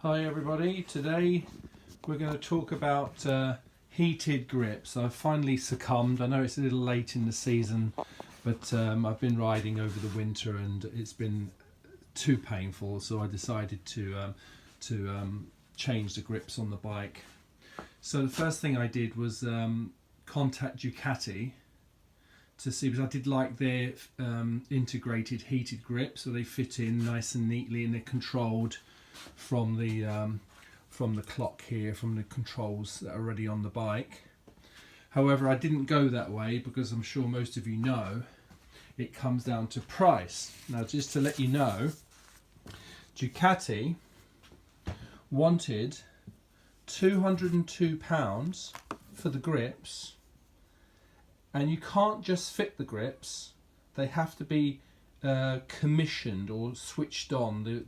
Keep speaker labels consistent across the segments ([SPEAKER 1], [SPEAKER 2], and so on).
[SPEAKER 1] Hi everybody, today we're going to talk about heated grips. I've finally succumbed. I know it's a little late in the season, but I've been riding over the winter and it's been too painful, so I decided to change the grips on the bike. So the first thing I did was contact Ducati to see, because I did like their integrated heated grips, so they fit in nice and neatly and they're controlled from the clock here, from the controls that are already on the bike. However, I didn't go that way because I'm sure most of you know it comes down to price. Now, just to let you know, Ducati wanted £202 for the grips, and you can't just fit the grips, they have to be commissioned or switched on.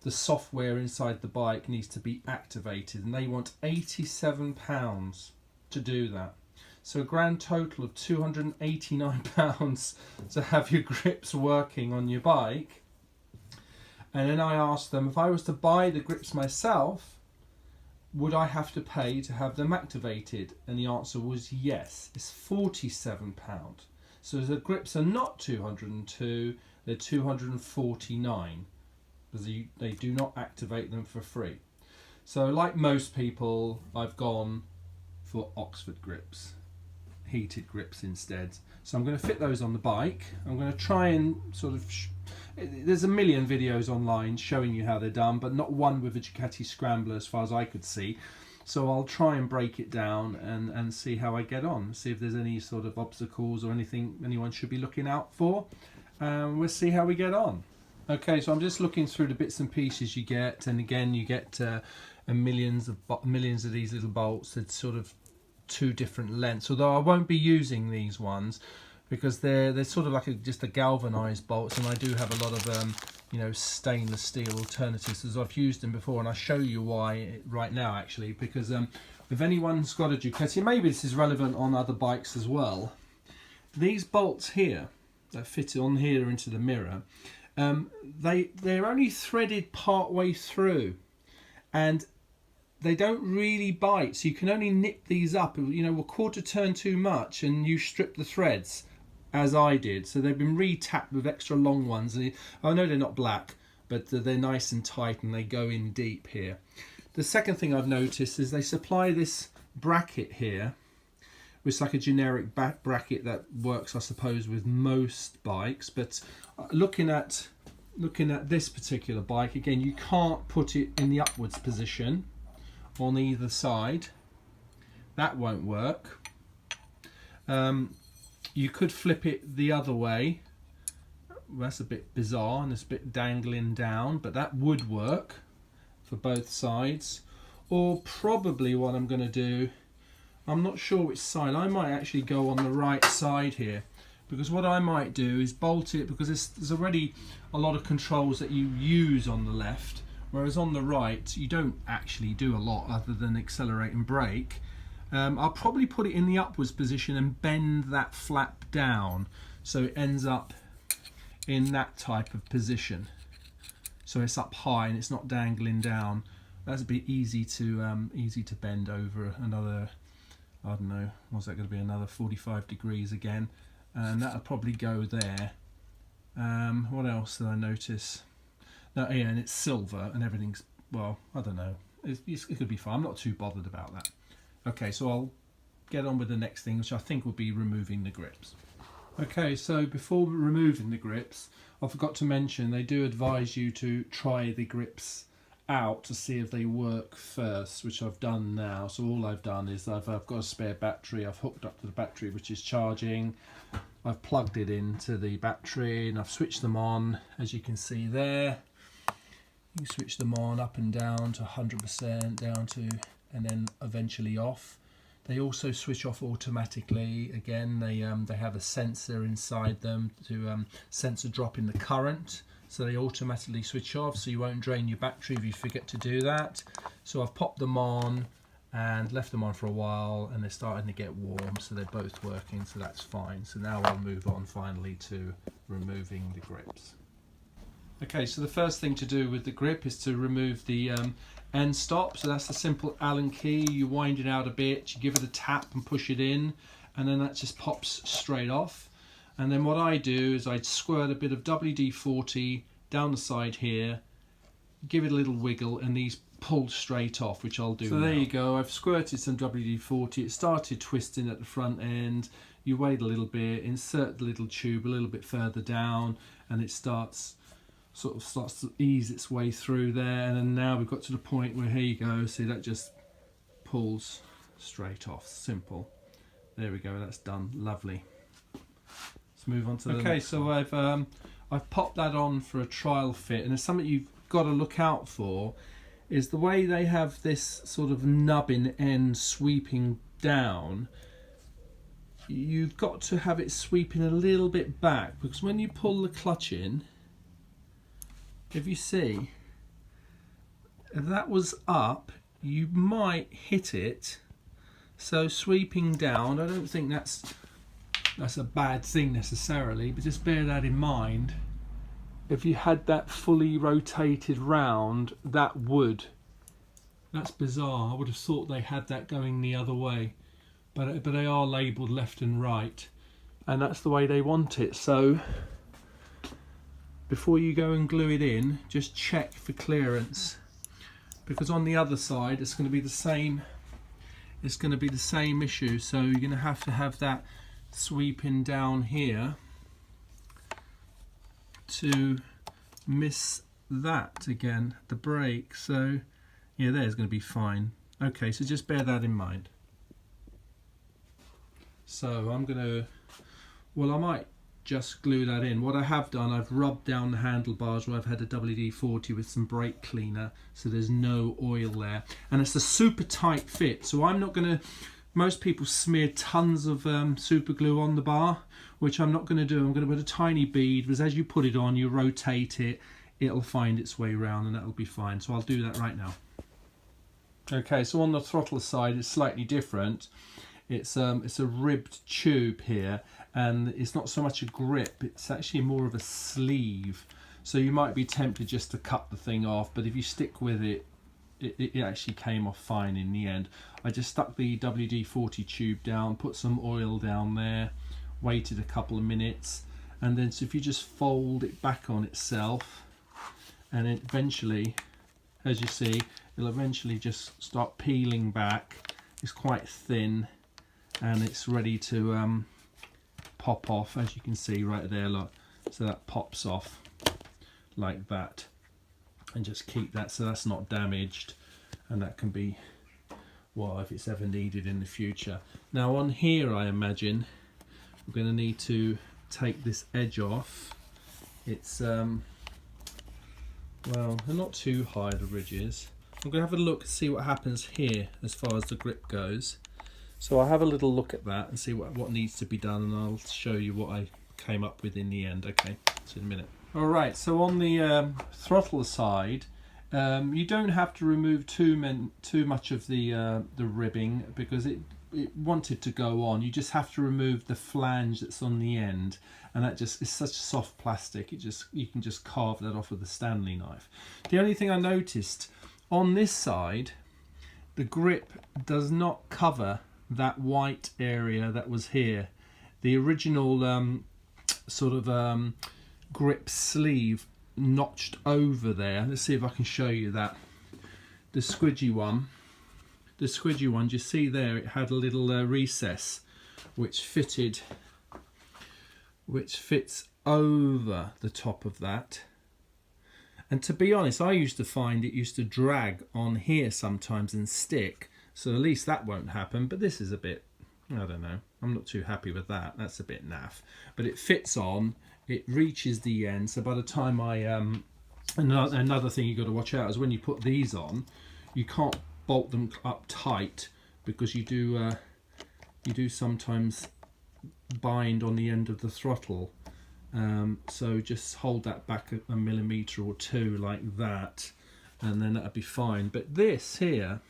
[SPEAKER 1] The software inside the bike needs to be activated, and they want £87 to do that. So a grand total of £289 to have your grips working on your bike. And then I asked them, if I was to buy the grips myself, would I have to pay to have them activated? And the answer was yes, it's £47. So the grips are not 202, they're 249. They do not activate them for free. So like most people, I've gone for Oxford grips, heated grips instead. So I'm going to fit those on the bike. I'm going to try and sort of there's a million videos online showing you how they're done, but not one with a Ducati Scrambler as far as I could see. So I'll try and break it down and see how I get on, see if there's any sort of obstacles or anything anyone should be looking out for. We'll see how we get on. Okay, so I'm just looking through the bits and pieces you get, and again you get millions of these little bolts. It's sort of two different lengths, although I won't be using these ones because they're sort of like just a galvanized bolts, and I do have a lot of stainless steel alternatives as I've used them before, and I'll show you why right now actually, because if anyone's got a Ducati, maybe this is relevant on other bikes as well, these bolts here that fit on here into the mirror, they're only threaded part way through and they don't really bite, so you can only nip these up, a quarter turn too much and you strip the threads, as I did. So they've been re-tapped with extra long ones. I know they're not black, but they're nice and tight and they go in deep here. The second thing I've noticed is they supply this bracket here, which is like a generic back bracket that works, I suppose, with most bikes. But looking at this particular bike, again, you can't put it in the upwards position on either side. That won't work. You could flip it the other way. That's a bit bizarre and it's a bit dangling down, but that would work for both sides. Or probably what I'm going to do, I'm not sure which side. I might actually go on the right side here, because what I might do is bolt it, because there's already a lot of controls that you use on the left, whereas on the right you don't actually do a lot other than accelerate and brake. I'll probably put it in the upwards position and bend that flap down so it ends up in that type of position, so it's up high and it's not dangling down. That's a bit easy to bend over another, I don't know, what's that going to be, another 45 degrees again, and that'll probably go there. What else did I notice? No, yeah, and it's silver and everything's, well, I don't know, it could be fine. I'm not too bothered about that. Okay, so I'll get on with the next thing, which I think will be removing the grips. Okay, so before removing the grips, I forgot to mention they do advise you to try the grips out to see if they work first, which I've done now. So all I've done is I've got a spare battery, I've hooked up to the battery which is charging, I've plugged it into the battery and I've switched them on, as you can see there. You switch them on up and down to 100%, down to, and then eventually off. They also switch off automatically. Again, they have a sensor inside them to sense a drop in the current, so they automatically switch off, so you won't drain your battery if you forget to do that. So I've popped them on and left them on for a while, and they're starting to get warm, so they're both working, so that's fine. So now I'll move on finally to removing the grips. Okay, so the first thing to do with the grip is to remove the end stop. So that's a simple Allen key. You wind it out a bit, you give it a tap and push it in, and then that just pops straight off. And then what I do is I'd squirt a bit of WD-40 down the side here, give it a little wiggle, and these pull straight off, which I'll do now. So there you go, I've squirted some WD-40. It started twisting at the front end. You wait a little bit, insert the little tube a little bit further down, and it starts to ease its way through there. And then now we've got to the point where, here you go, see, that just pulls straight off. Simple. There we go, that's done. Lovely. Let's move on to the next. Okay, so I've popped that on for a trial fit, and there's something you've got to look out for is the way they have this sort of nubbin end sweeping down. You've got to have it sweeping a little bit back, because when you pull the clutch in, if you see, if that was up, you might hit it. So sweeping down, I don't think that's a bad thing necessarily, but just bear that in mind. If you had that fully rotated round, that would. That's bizarre. I would have thought they had that going the other way, but they are labelled left and right, and that's the way they want it. So before you go and glue it in, just check for clearance, because on the other side it's going to be the same. It's going to be the same issue. So you're going to have that sweeping down here to miss that again, the brake. So yeah, there's going to be fine. Okay, so just bear that in mind. So I'm going to, well, I might just glue that in. What I have done, I've rubbed down the handlebars where I've had a WD-40 with some brake cleaner, so there's no oil there, and it's a super tight fit. So I'm not going to, most people smear tons of super glue on the bar, which I'm not going to do. I'm going to put a tiny bead, because as you put it on, you rotate it, it'll find its way around, and that'll be fine. So I'll do that right now. Okay, so on the throttle side it's slightly different. It's a ribbed tube here, and it's not so much a grip, it's actually more of a sleeve. So you might be tempted just to cut the thing off, but if you stick with it, it actually came off fine in the end. I just stuck the WD-40 tube down, put some oil down there, waited a couple of minutes, and then so if you just fold it back on itself, and it eventually, as you see, it'll eventually just start peeling back. It's quite thin, and it's ready to pop off, as you can see right there, look. So that pops off like that, and just keep that so that's not damaged, and that can be, well, if it's ever needed in the future. Now on here, I imagine we're going to need to take this edge off. It's well, they're not too high, the ridges. I'm going to have a look and see what happens here as far as the grip goes. So I'll have a little look at that and see what needs to be done, and I'll show you what I came up with in the end. Okay, so in a minute. Alright, so on the throttle side, you don't have to remove too much of the ribbing, because it wanted to go on. You just have to remove the flange that's on the end, and that just is such soft plastic, you can just carve that off with a Stanley knife. The only thing I noticed on this side, the grip does not cover that white area that was here. The original grip sleeve notched over there. Let's see if I can show you that. The squidgy one, do you see there, it had a little recess which fits over the top of that. And to be honest, I used to find it used to drag on here sometimes and stick, so at least that won't happen. But this is a bit, I don't know, I'm not too happy with that. That's a bit naff. But it fits on, it reaches the end, so by the time I another thing you've got to watch out is when you put these on, you can't bolt them up tight, because you do sometimes bind on the end of the throttle. So just hold that back a millimetre or two like that, and then that'll be fine. But this here,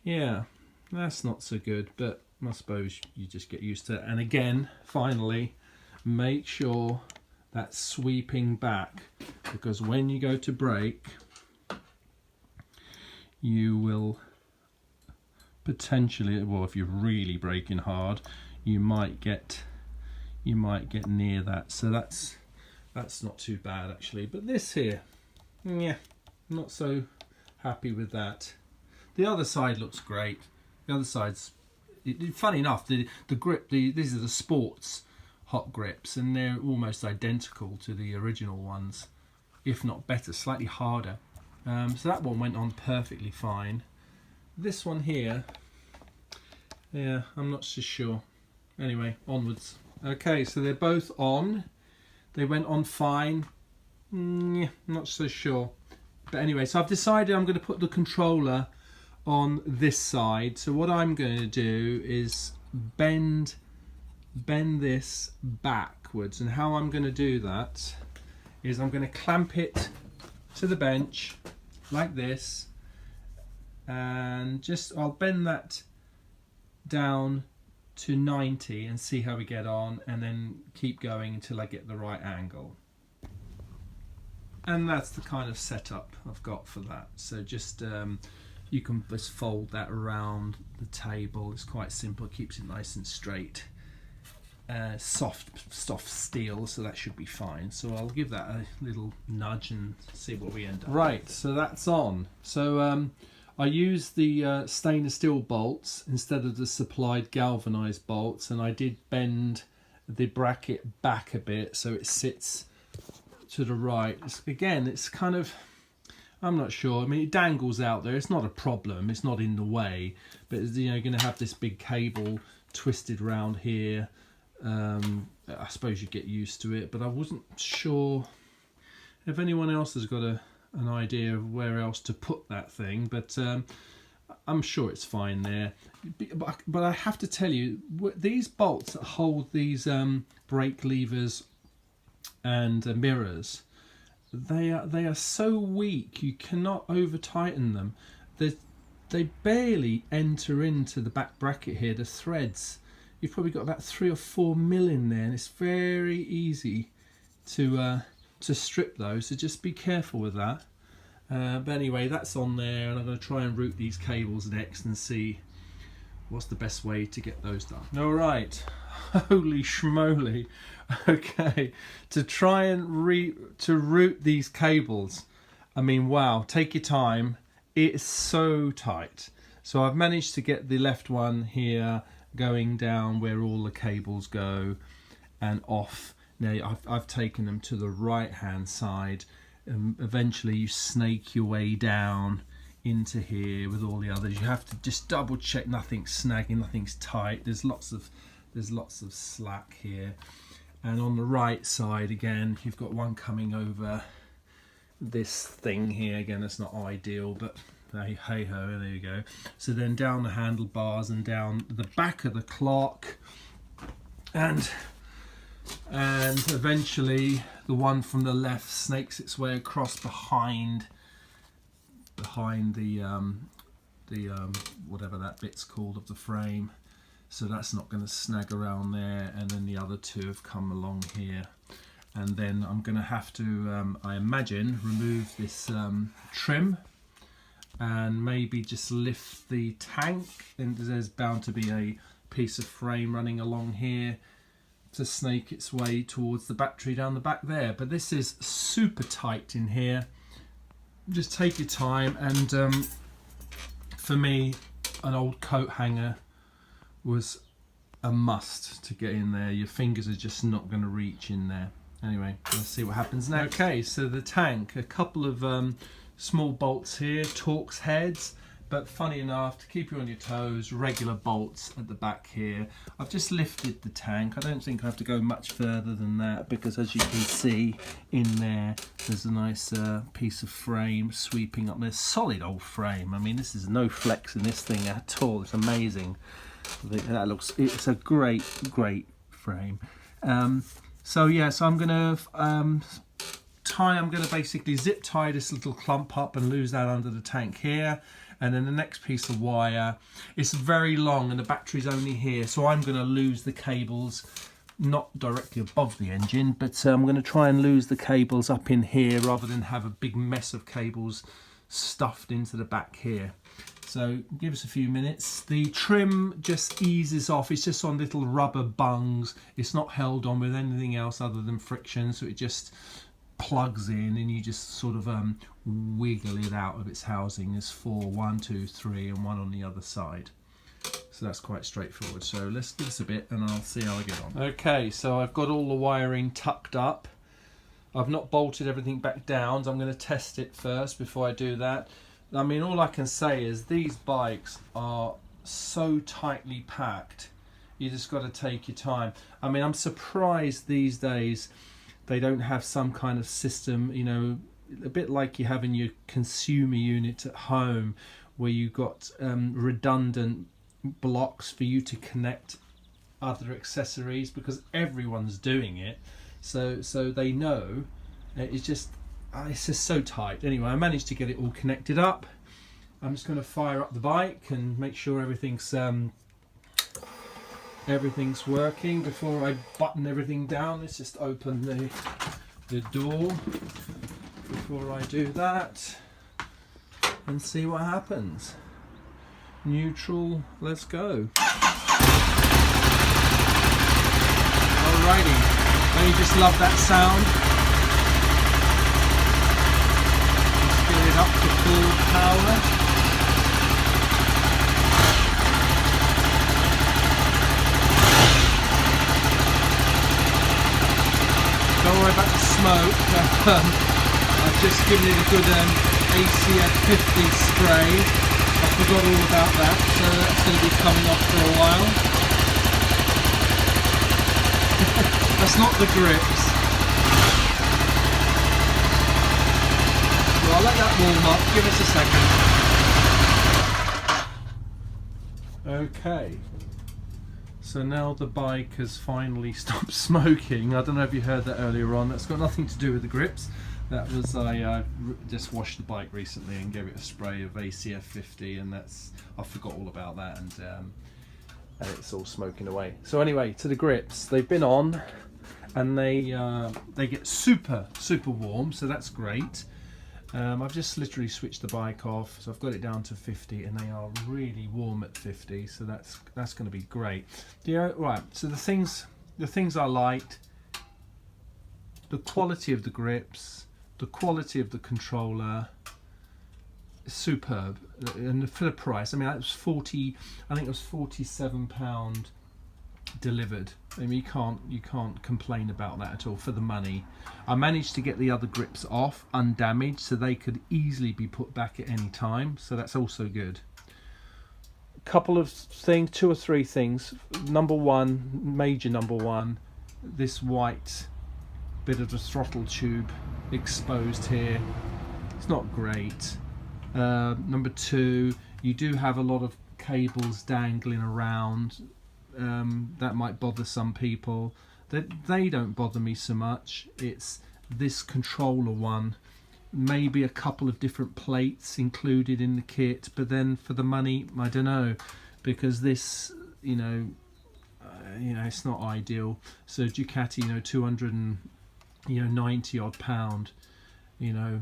[SPEAKER 1] yeah, that's not so good, but I suppose you just get used to it. And again, finally, make sure that sweeping back, because when you go to brake, you will potentially, well, if you're really braking hard, you might get near that. So that's not too bad actually. But this here, yeah, not so happy with that. The other side looks great. The other side's, funny enough, the grip, these are the sports hot grips, and they're almost identical to the original ones, if not better, slightly harder. So that one went on perfectly fine. This one here, yeah, I'm not so sure. Anyway, onwards. Okay, so they're both on. They went on fine. Not so sure. But anyway, so I've decided I'm going to put the controller on this side. So what I'm going to do is bend this backwards, and how I'm going to do that is I'm going to clamp it to the bench like this, and I'll bend that down to 90 and see how we get on, and then keep going until I get the right angle. And that's the kind of setup I've got for that. So just you can just fold that around the table. It's quite simple, it keeps it nice and straight. Soft steel, so that should be fine. So I'll give that a little nudge and see what we end up. Right, so that's on. So I used the stainless steel bolts instead of the supplied galvanized bolts, and I did bend the bracket back a bit so it sits to the right. It's kind of, I'm not sure. I mean, it dangles out there. It's not a problem. It's not in the way. But you're going to have this big cable twisted round here. I suppose you get used to it, but I wasn't sure if anyone else has got an idea of where else to put that thing, but I'm sure it's fine there. But I have to tell you, these bolts that hold these brake levers and mirrors, they are so weak, you cannot over tighten them. They barely enter into the back bracket here, the threads. You've probably got about 3 or 4 mil in there, and it's very easy to strip those, so just be careful with that. But anyway, that's on there, and I'm going to try and route these cables next and see what's the best way to get those done. All right, holy schmoly. Okay, to try and route these cables, I mean, wow, take your time. It's so tight. So I've managed to get the left one here going down where all the cables go and off. Now I've taken them to the right hand side, and eventually you snake your way down into here with all the others. You have to just double check nothing's snagging, nothing's tight. There's lots of slack here. And on the right side again, you've got one coming over this thing here. Again, that's not ideal, but hey ho, there you go. So then down the handlebars and down the back of the clock, and eventually the one from the left snakes its way across behind the whatever that bit's called of the frame. So that's not going to snag around there, and then the other two have come along here. And then I'm going to have to, I imagine, remove this trim and maybe just lift the tank. And there's bound to be a piece of frame running along here to snake its way towards the battery down the back there. But this is super tight in here. Just take your time, and for me, an old coat hanger was a must to get in there. Your fingers are just not going to reach in there. Anyway, let's see what happens next. Okay, so the tank, a couple of small bolts here, Torx heads, but funny enough, to keep you on your toes, regular bolts at the back here. I've just lifted the tank. I don't think I have to go much further than that, because as you can see in there's a nice piece of frame sweeping up there. Solid old frame. I mean, this is no flex in this thing at all. It's amazing. That looks, it's a great frame. So yeah, so I'm gonna basically zip tie this little clump up and lose that under the tank here, and then the next piece of wire, it's very long and the battery's only here, so I'm gonna lose the cables not directly above the engine, but I'm going to try and lose the cables up in here rather than have a big mess of cables stuffed into the back here. So give us a few minutes. The trim just eases off. It's just on little rubber bungs. It's not held on with anything else other than friction, so it just plugs in and you just sort of wiggle it out of its housing. There's 4, 1, 2, 3 and one on the other side. So that's quite straightforward. So let's give this a bit and I'll see how I get on. Okay, so I've got all the wiring tucked up. I've not bolted everything back down, so I'm going to test it first before I do that. I mean, all I can say is these bikes are so tightly packed. You just got to take your time. I mean, I'm surprised these days they don't have some kind of system, you know, a bit like you have in your consumer unit at home, where you've got redundant blocks for you to connect other accessories, because everyone's doing it. So they know. It's just so tight. Anyway, I managed to get it all connected up. I'm just going to fire up the bike and make sure everything's working before I button everything down. Let's just open the door before I do that and see what happens. Neutral, let's go. Alrighty, don't you just love that sound? Let's get it up to full power. Don't worry about the smoke. I've just given it a good ACF 50 spray. I forgot all about that, so that's going to be coming off for a while. That's not the grips. Well, I'll let that warm up. Give us a second. Okay. So now the bike has finally stopped smoking. I don't know if you heard that earlier on. That's got nothing to do with the grips. That was, I just washed the bike recently and gave it a spray of ACF 50, and I forgot all about that, and it's all smoking away. So anyway, to the grips. They've been on, and they get super warm, so that's great. I've just literally switched the bike off, so I've got it down to 50, and they are really warm at 50, so that's going to be great. Yeah, right. So the things I liked: the quality of the grips, the quality of the controller, superb, and for the price. I mean, that was I think it was £47 delivered. I mean, you can't complain about that at all for the money. I managed to get the other grips off undamaged, so they could easily be put back at any time, so that's also good. A couple of things, 2 or 3 things. Number one, major number one, this white bit of the throttle tube exposed here. It's not great. Number 2, you do have a lot of cables dangling around. That might bother some people. They don't bother me so much. It's this controller one, maybe a couple of different plates included in the kit, but then for the money, I don't know, because this, you know, it's not ideal. So Ducati, 290 odd pound, you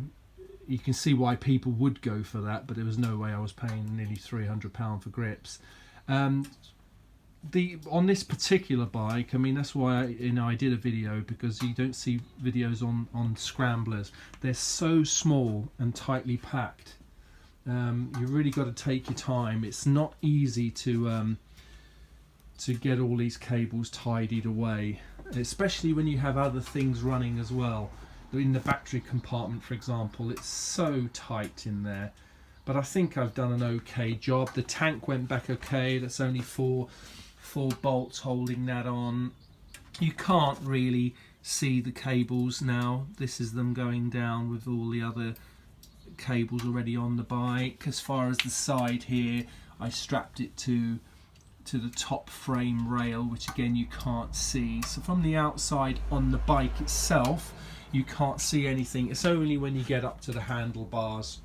[SPEAKER 1] can see why people would go for that, but there was no way I was paying nearly £300 for grips. On this particular bike, I mean, that's why I did a video, because you don't see videos on scramblers. They're so small and tightly packed. You really got to take your time. It's not easy to get all these cables tidied away, especially when you have other things running as well. In the battery compartment, for example, it's so tight in there. But I think I've done an okay job. The tank went back okay. That's only four bolts holding that on. You can't really see the cables now. This is them going down with all the other cables already on the bike. As far as the side here, I strapped it to the top frame rail, which again you can't see. So from the outside on the bike itself, you can't see anything. It's only when you get up to the handlebars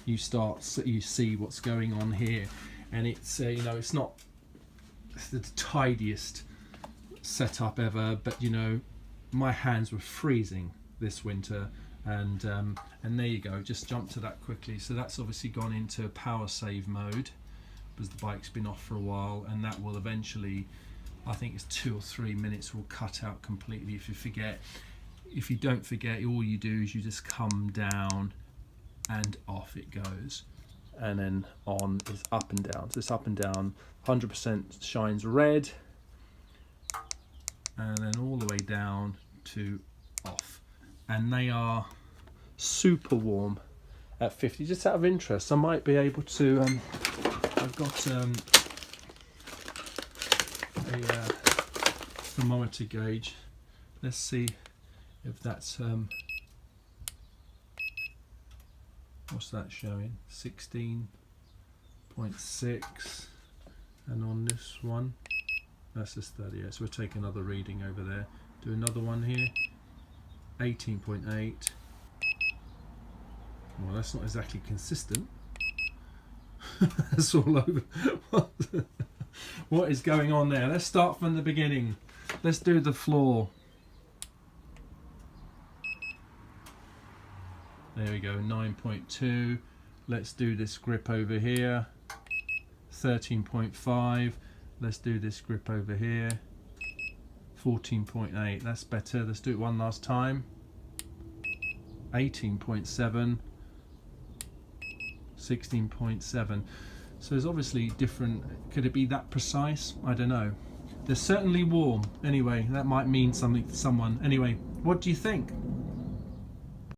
[SPEAKER 1] you see what's going on here, and it's it's not the tidiest setup ever, but you know, my hands were freezing this winter, and there you go, just jump to that quickly. So that's obviously gone into power save mode because the bike's been off for a while, and that will eventually, I think it's 2 or 3 minutes, will cut out completely if you forget. If you don't forget, all you do is you just come down and off it goes, and then on is up and down. So it's up and down, 100% shines red, and then all the way down to off. And they are super warm at 50. Just out of interest, I might be able to, I've got a thermometer gauge. Let's see if that's, what's that showing? 16.6. And on this one, that's just 38. So we'll take another reading over there. Do another one here. 18.8. Well, that's not exactly consistent. That's all over. What is going on there? Let's start from the beginning. Let's do the floor. There we go, 9.2. Let's do this grip over here. 13.5. Let's do this grip over here. 14.8. That's better. Let's do it one last time. 18.7. 16.7. So there's obviously different. Could it be that precise? I don't know. They're certainly warm. Anyway, that might mean something to someone. Anyway, what do you think?